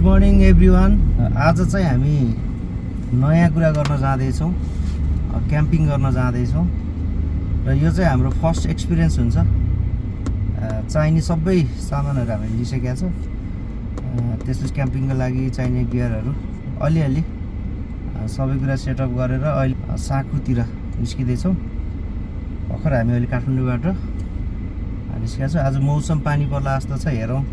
Morning everyone. आज चाहिँ हामी नयाँ कुरा गर्न जाँदैछौँ, क्याम्पिङ गर्न जाँदैछौँ र यो चाहिँ हाम्रो फर्स्ट एक्सपिरियन्स हुन्छ। चाहिने सबै सामानहरू हामीले लिइसकेका छौँ। त्यसपछि क्याम्पिङको लागि चाहिने गियरहरू अलिअलि सबै कुरा सेटअप गरेर अहिले साकुतिर निस्किँदैछौँ। भर्खर हामी अहिले काठमाडौँबाट निस्केका छौँ। आज मौसम पानी पर्ला जस्तो छ, हेरौँ।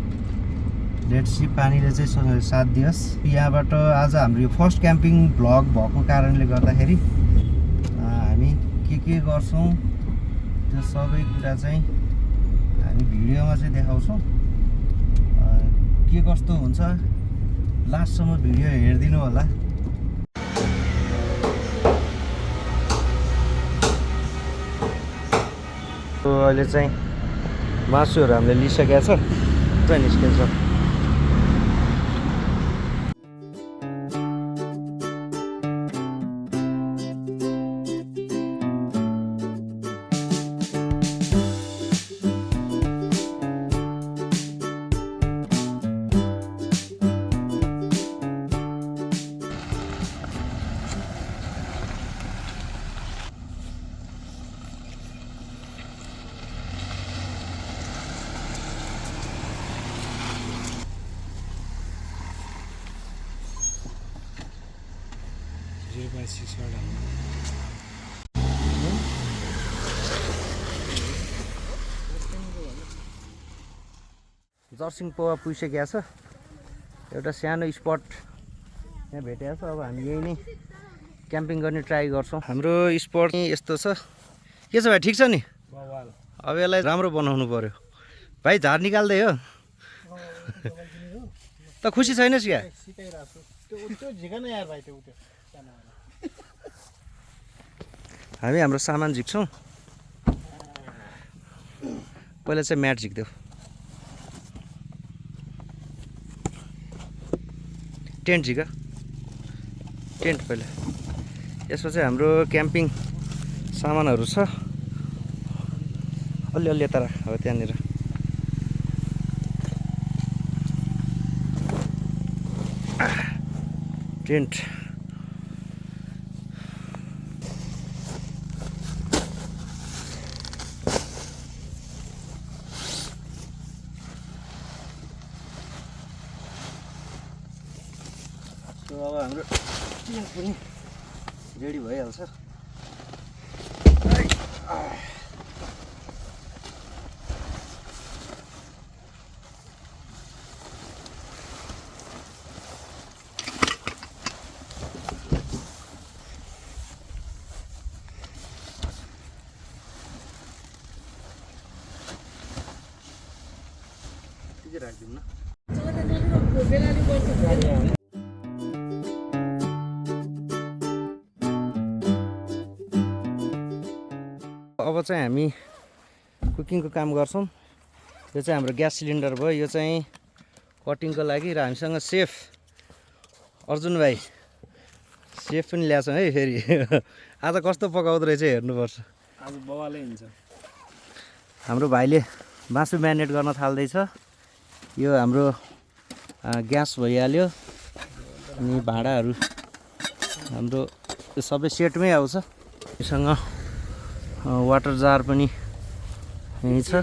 लेट्स सी पानीले चाहिँ साथ दियोस्। यहाँबाट आज हाम्रो यो फर्स्ट क्याम्पिङ भ्लग भएको कारणले गर्दाखेरि हामी के गर्छौँ त्यो सबै कुरा चाहिँ हामी भिडियोमा चाहिँ देखाउँछौँ। के कस्तो हुन्छ लास्टसम्म भिडियो हेरिदिनु होला। अहिले चाहिँ मासुहरू हामीले लिइसकेका छ, निस्किन्छ। जर्सिङ पोवा पुगिसकेको छ। एउटा सानो स्पट यहाँ भेटेको छ। अब हामी यही नै क्याम्पिङ गर्ने ट्राई गर्छौँ। हाम्रो स्पट यस्तो छ। के छ भाइ, ठिक छ नि? अब यसलाई राम्रो बनाउनु पर्यो भाइ। झार निकाल्दै हो त खुसी छैनस् क्या? हामी हाम्रो सामान झिक्छौँ। पहिला चाहिँ म्याट झिक्देऊ। टेन्ट झिक, टेन्ट पहिला। यसमा चाहिँ हाम्रो क्याम्पिङ सामानहरू छ अलि यता राख हो त्यहाँनिर। टेन्ट अब हाम्रो टेन्ट पनि रेडी भइहाल्छ। राखिदिउँ न। अब चाहिँ हामी कुकिङको काम गर्छौँ। यो चाहिँ हाम्रो ग्यास सिलिन्डर भयो। यो चाहिँ कटिङको लागि र हामीसँग सेफ अर्जुन भाइ सेफ पनि ल्याएको है। फेरि आज कस्तो पकाउँदो रहेछ हेर्नुपर्छ। आज बवालै हुन्छ। हाम्रो भाइले मासु म्यारिनेट गर्न थाल्दैछ। यो हाम्रो ग्यास भइहाल्यो। अनि भाँडाहरू हाम्रो यो सबै सेटमै आउँछ। योसँग वाटर जार पनि यहीँ छ।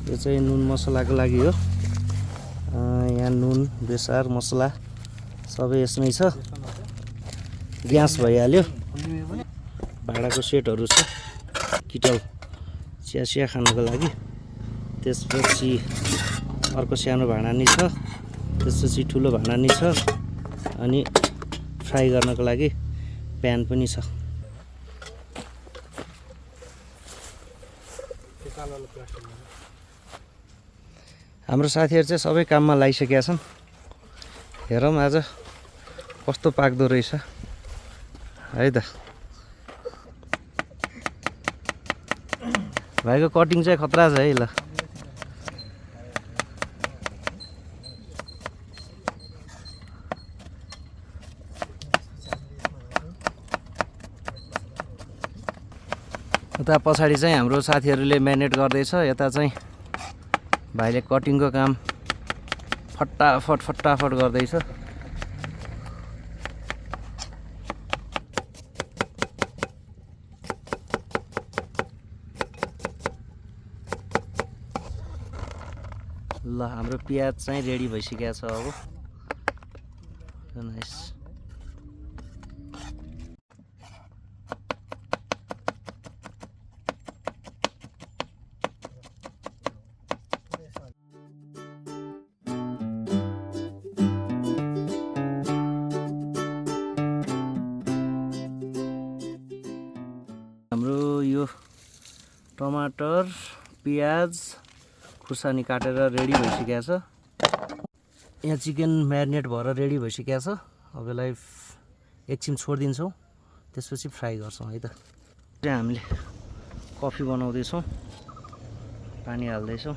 यो चाहिँ नुन मसलाको लागि हो। यहाँ नुन बेसार मसला सबै यसमै छ। ग्यास भइहाल्यो। भाँडाको सेटहरू छ। किटल चिया खानको लागि। त्यसपछि अर्को सानो भाँडा नि छ। त्यसपछि ठुलो भाँडा नि छ। अनि फ्राई गर्नको लागि प्यान पनि छ। हाम्रो साथीहरू चाहिँ सबै काममा लागिसकेका छन्। हेरौँ आज कस्तो पाक्दो रहेछ है त। भाइको कटिङ चाहिँ खतरा छ है। ल उता पछाडि चाहिँ हाम्रो साथीहरूले म्यारिनेट गर्दैछ। यता चाहिँ भाइले कटिङको काम फटाफट गर्दैछ। ल हाम्रो प्याज चाहिँ रेडी भइसकेको छ अब। नाइस। हाम्रो यो टमाटर प्याज खुर्सानी काटेर रेडी भइसकेको छ। यहाँ चिकन म्यारिनेट भएर रेडी भइसकेको छ। अब यसलाई एकछिन छोडिदिन्छौँ, त्यसपछि फ्राई गर्छौँ है त। चाहिँ हामीले कफी बनाउँदैछौँ, पानी हाल्दैछौँ।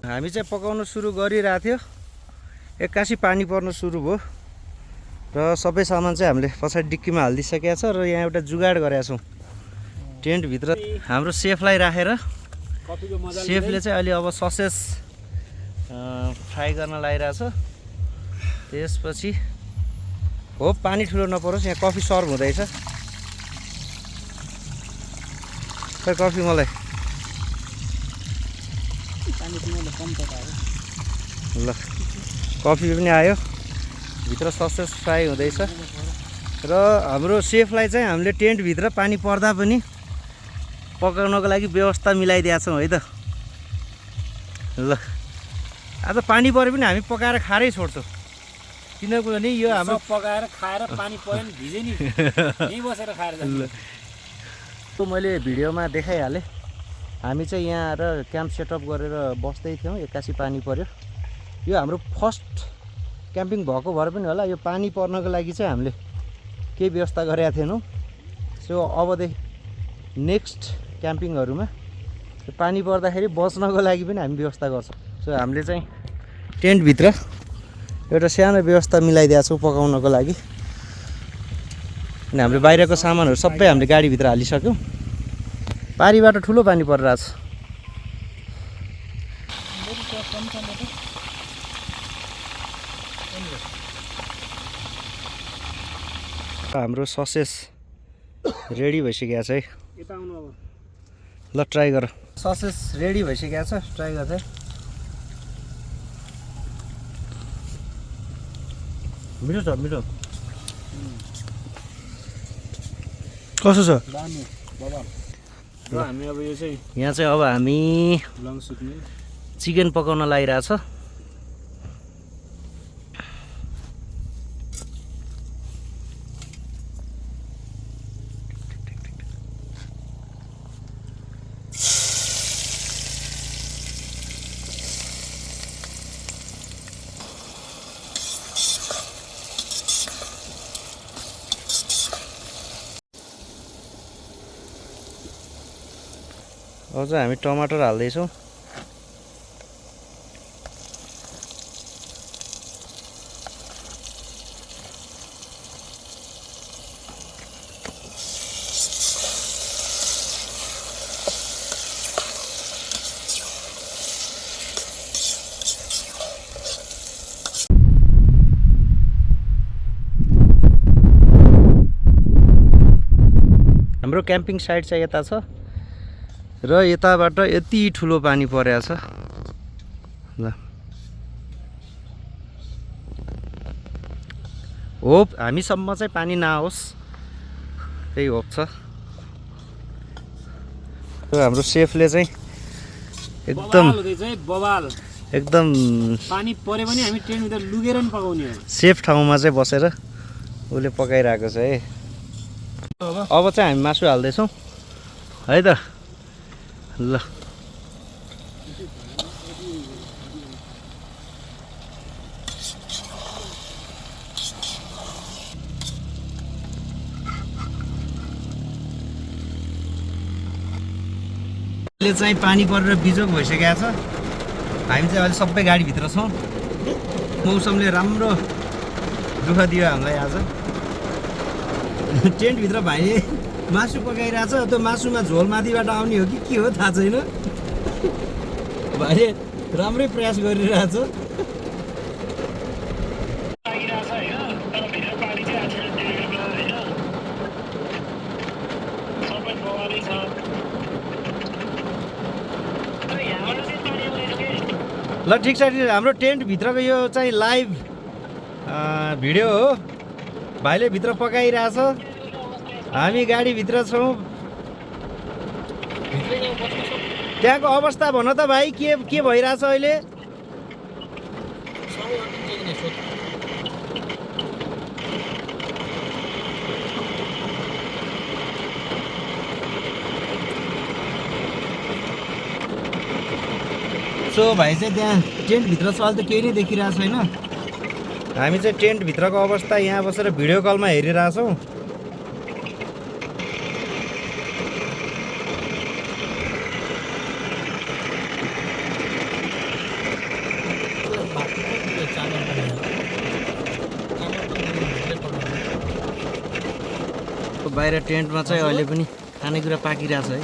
हामी चाहिँ पकाउन सुरु गरिरहेको थियो, एक्कासी पानी पर्न सुरु भयो र सबै सामान चाहिँ हामीले पछाडि डिक्कीमा हालिदिइसकेको छ। र यहाँ एउटा जुगाड गरेका छौँ टेन्टभित्र। हाम्रो सेफलाई राखेर सेफले चाहिँ अहिले अब ससेस फ्राई गर्न लागिरहेछ। त्यसपछि हो पानी ठुलो नपरोस्, यहाँ कफी सर्भ हुँदैछ। खै कफी मलाई ल कफी पनि आयो, भित्र ससेस फ्राई हुँदैछ। र हाम्रो सेफलाई चाहिँ हामीले टेन्टभित्र पानी पर्दा पनि पकाउनको लागि व्यवस्था मिलाइदिएका छौँ है त। ल आज पानी परे पनि हामी पकाएर खाएरै छोड्छौँ, किनभने यो हाम्रो पकाएर खाएर पानी पर्यो नि भिजे नि यहीँ बसेर खाएर जान्छ। त मैले भिडियोमा देखाइहालेँ, हामी चाहिँ यहाँ आएर क्याम्प सेटअप गरेर बस्दै थियौँ, एक्कासी पानी पर्यो। यो हाम्रो फर्स्ट क्याम्पिङ भएको भएर पनि होला, यो पानी पर्नको लागि चाहिँ हामीले केही व्यवस्था गरेका थिएनौँ। सो अबदेखि नेक्स्ट क्याम्पिङहरूमा पानी पर्दाखेरि बच्नको लागि पनि हामी व्यवस्था गर्छौँ। सो हामीले चाहिँ टेन्टभित्र एउटा सानो व्यवस्था मिलाइदिएको छौँ पकाउनको लागि। अनि हाम्रो बाहिरको सामानहरू सबै हामीले गाडीभित्र हालिसक्यौँ। पारीबाट ठुलो पानी परिरहेछ। हाम्रो ससेस रेडी भइसकेको छ है। ल ट्राई गर। ससेस रेडी भइसकेको छ, ट्राई गर्दै। मिठो छ, मिठो। कसो छ? र हामी अब यो चाहिँ यहाँ चाहिँ अब हामी लङ सुक्ने चिकन पकाउन लागिरहेछ। अब चाहिँ हामी टमाटर हाल्दैछौँ। हाम्रो क्याम्पिङ साइट चाहिँ यता छ र यताबाट यति ठुलो पानी परेको छ। ल होप हामीसम्म चाहिँ पानी नआओस्, त्यही होप छ। र हाम्रो सेफले चाहिँ एकदम एकदम पानी परे पनि हामी टेन्टभित्र लुकेर नि पकाउने हो। सेफ ठाउँमा चाहिँ बसेर उसले पकाइरहेको छ है। अब चाहिँ हामी मासु हाल्दैछौँ है त। ल अहिले चाहिँ पानी परेर बिजोग भइसकेको छ। हामी चाहिँ अहिले सबै गाडीभित्र छौँ। मौसमले राम्रो दुःख दियो हामीलाई आज टेन्टभित्र भाइले मासु पकाइरहेछ त्यो मासुमा झोल माथिबाट आउने हो कि के हो थाहा छैन भाइले राम्रै प्रयास गरिरहेछ ल ठिक छ हाम्रो टेन्टभित्रको यो चाहिँ लाइभ भिडियो हो भाइले भित्र पकाइरहेछ हामी गाडीभित्र छौँ त्यहाँको अवस्था भन त भाइ के भइरहेछ अहिले सो भाइ चाहिँ त्यहाँ टेन्टभित्र छ अहिले त केही नै देखिरहेको छैन हामी चाहिँ टेन्टभित्रको अवस्था यहाँ बसेर भिडियो कलमा हेरिरहेछौँ बाहिर टेन्टमा चाहिँ अहिले पनि खानेकुरा पाकिरहेछ है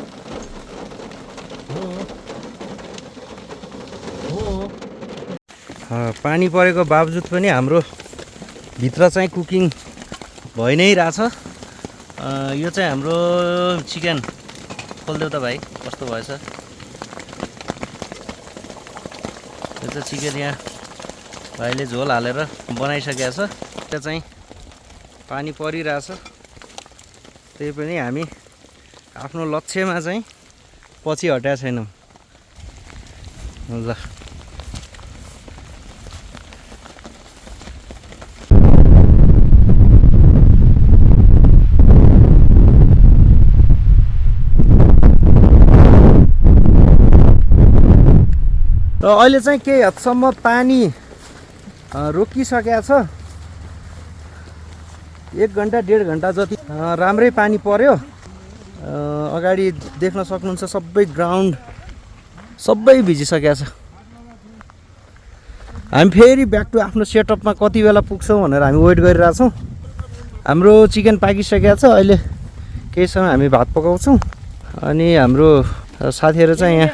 पानी परेको बावजुद पनि हाम्रो भित्र चाहिँ कुकिङ भइ नै रहेछ यो चाहिँ हाम्रो चिकन खोलिदेऊ त भाइ कस्तो भएछ यो चाहिँ चिकन यहाँ भाइले झोल हालेर बनाइसकेको छ त्यो चाहिँ पानी परिरहेछ त्यही पनि हामी आफ्नो लक्ष्यमा चाहिँ पछि हटेका छैनौँ ल र अहिले चाहिँ केही हदसम्म पानी रोकिसकेको छ 1 घन्टा 1.5 घन्टा जति राम्रै पानी पर्यो अगाडि देख्न सक्नुहुन्छ सबै ग्राउन्ड सबै भिजिसकेको छ हामी फेरि ब्याक टु आफ्नो सेटअपमा कति बेला पुग्छौँ भनेर हामी वेट गरिरहेछौँ हाम्रो चिकन पाकिसकेको छ अहिले केही समय हामी भात पकाउँछौँ अनि हाम्रो साथीहरू चाहिँ यहाँ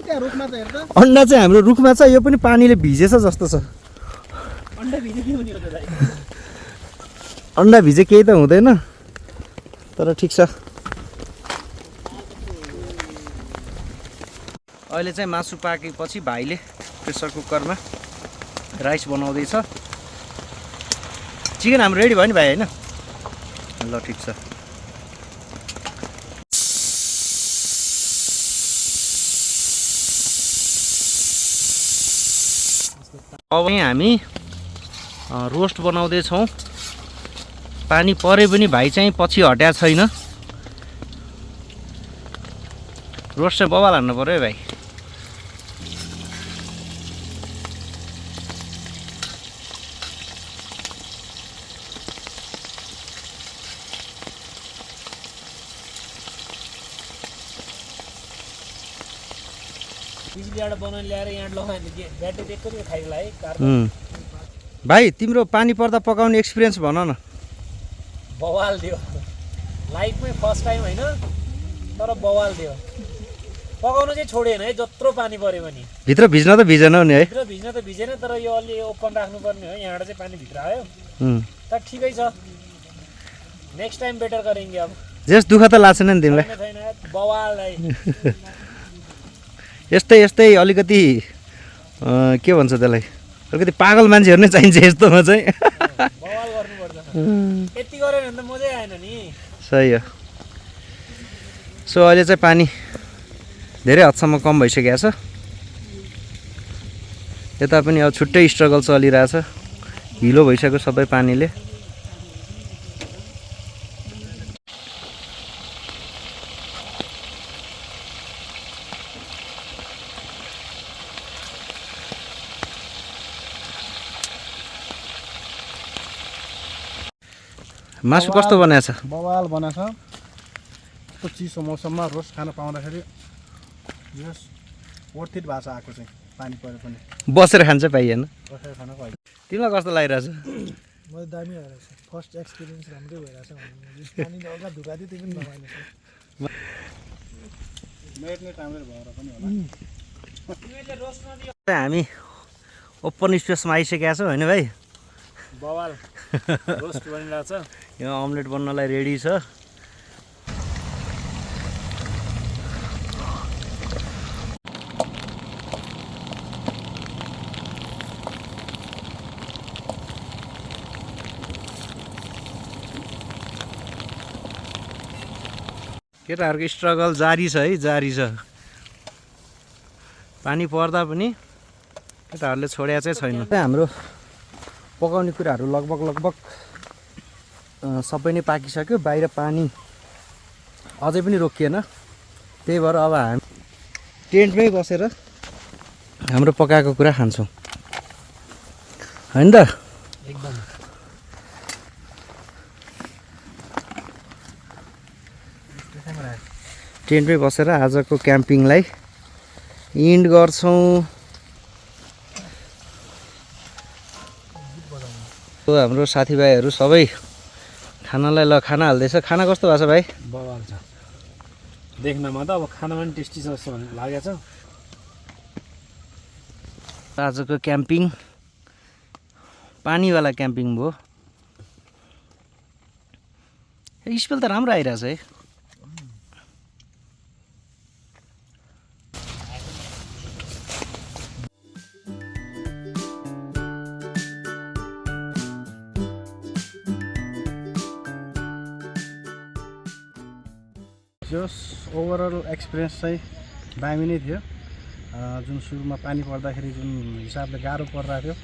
अन्डा चाहिँ हाम्रो रुखमा छ यो पनि पानीले भिजेछ जस्तो छ अन्डा भिजे केही त हुँदैन तर ठिक छ अहिले चाहिँ मासु पाकेपछि भाइले प्रेसर कुकरमा राइस बनाउँदैछ चिकन हाम्रो रेडी भयो नि भाइ होइन ल ठिक छ अब हामी रोस्ट बनाउँदैछौँ पानी परे पनि भाइ चाहिँ पछि हट्या छैन रोस्ट चाहिँ बवाल हान्नु पर्यो है भाइ भाइ तिम्रो पानी पर्दा पकाउने एक्सपिरियन्स भन न बवाल दियो लाइफमै फर्स्ट टाइम होइन तर बवाल दियो पकाउनु चाहिँ छोडेन है जत्रो पानी पऱ्यो भने भित्र भिज्न त भिजेन नि है भित्र भिज्न त भिजेन तर यो अलि ओपन राख्नुपर्ने हो यहाँबाट चाहिँ पानी भित्र आयो तर ठिकै छ नेक्स्ट टाइम बेटर गरेंगे अब जस दुःख त लाग्छ नि तिमीलाई बवाल यस्तै यस्तै अलिकति के भन्छ त्यसलाई अलिकति पागल मान्छेहरू नै चाहिन्छ यस्तोमा चाहिँ बवाल गर्नुपर्छ यति गरे भने त मजै आएन नि सही हो सो अहिले चाहिँ पानी धेरै हदसम्म कम भइसकेको छ यता पनि अब छुट्टै स्ट्रगल चलिरहेछ हिलो भइसक्यो सबै पानीले मासु कस्तो बनाएछ बवाल बनाएछ यस्तो चिसो मौसममा रोस्ट खान पाउँदाखेरि यस वर्थ इट भएको छ आएको चाहिँ पानी परे पनि बसेर खान्छ पाइएन बसेर खान पाइन्छ। तिमीलाई कस्तो लागिरहेछ मलाई दामी भइरहेछ फर्स्ट एक्सपिरियन्स राम्रै भइरहेछ पानी हल्का धुका थियो त्यो पनि नभएन मेरिनेट राम्रै भएर पनि होला। हामी ओपन स्पेसमा आइसकेका छौँ होइन भाइ बवाल रोस्ट बनिरहेको छ यो अमलेट बन्नलाई रेडी छ केटाहरूको स्ट्रगल जारी छ है जारी छ पानी पर्दा पनि केटाहरूले छोड्या चाहिँ छैन हाम्रो पकाउने कुराहरू लगभग सबै नै पाकिसक्यो बाहिर पानी अझै पनि रोकिएन त्यही भएर अब हामी टेन्टमै बसेर हाम्रो पकाएको कुरा खान्छौँ होइन त एकदम टेन्टमै बसेर आजको क्याम्पिङलाई इन्ड गर्छौँ हाम्रो साथीभाइहरू सबै खानालाई खाना हाल्दैछ खाना कस्तो भएको छ भाइ बवाल छ देख्नमा त अब खाना पनि टेस्टी छ जस्तो लागेको छ आजको क्याम्पिङ पानीवाला क्याम्पिङ भयो स्मेल त राम्रो आइरहेछ है जस ओभरअल एक्सपिरियन्स चाहिँ दामी नै थियो जुन सुरुमा पानी पर्दाखेरि जुन हिसाबले गाह्रो परिरहेको थियो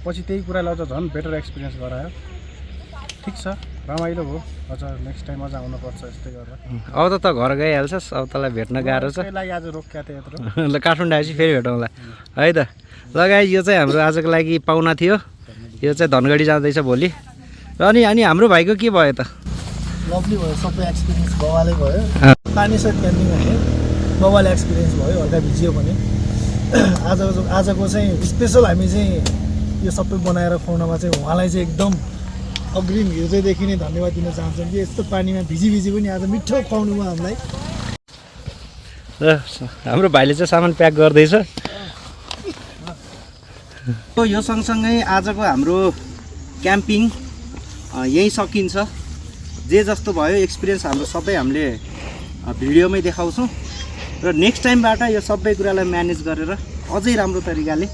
पछि त्यही कुरालाई अझ झन् बेटर एक्सपिरियन्स गरायो ठिक छ रमाइलो भयो अझ नेक्स्ट टाइम अझ आउनुपर्छ यस्तै गरेर अब त घर गइहाल्छस् अब तँलाई भेट्न गाह्रो छ त्यसकै लागि आज रोकिया थियो यत्रो ल काठमाडौँ आएपछि फेरि भेटौँला है त ल गाइस यो चाहिँ हाम्रो आजको लागि पाहुना थियो यो चाहिँ धनगढी जाँदैछ भोलि र अनि हाम्रो भाइको के भयो त लभली भयो सबै एक्सपिरियन्स बवालै भयो पानी सहित क्याम्पिङ होइन बवाल एक्सपिरियन्स भयो हल्का भिजियो भने आजको चाहिँ स्पेसल हामी चाहिँ यो सबै बनाएर खुवाउनमा चाहिँ उहाँलाई चाहिँ एकदम अग्रिम हृदयदेखि नै धन्यवाद दिन चाहन्छौँ कि यस्तो पानीमा भिजी पनि आज मिठो खुवाउनु भयो हामीलाई र हाम्रो भाइले चाहिँ सामान प्याक गर्दैछ यो सँगसँगै आजको हाम्रो क्याम्पिङ यहीँ सकिन्छ जे जस्तो भयो एक्सपिरियन्स हाम्रो सबै हामीले भिडियोमै देखाउँछौँ र नेक्स्ट टाइमबाट यो सबै कुरालाई म्यानेज गरेर अझै राम्रो तरिकाले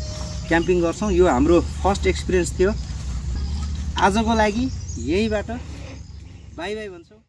क्याम्पिङ गर्छौँ यो हाम्रो फर्स्ट एक्सपिरियन्स थियो आजको लागि यहीँबाट बाई बाई भन्छौँ।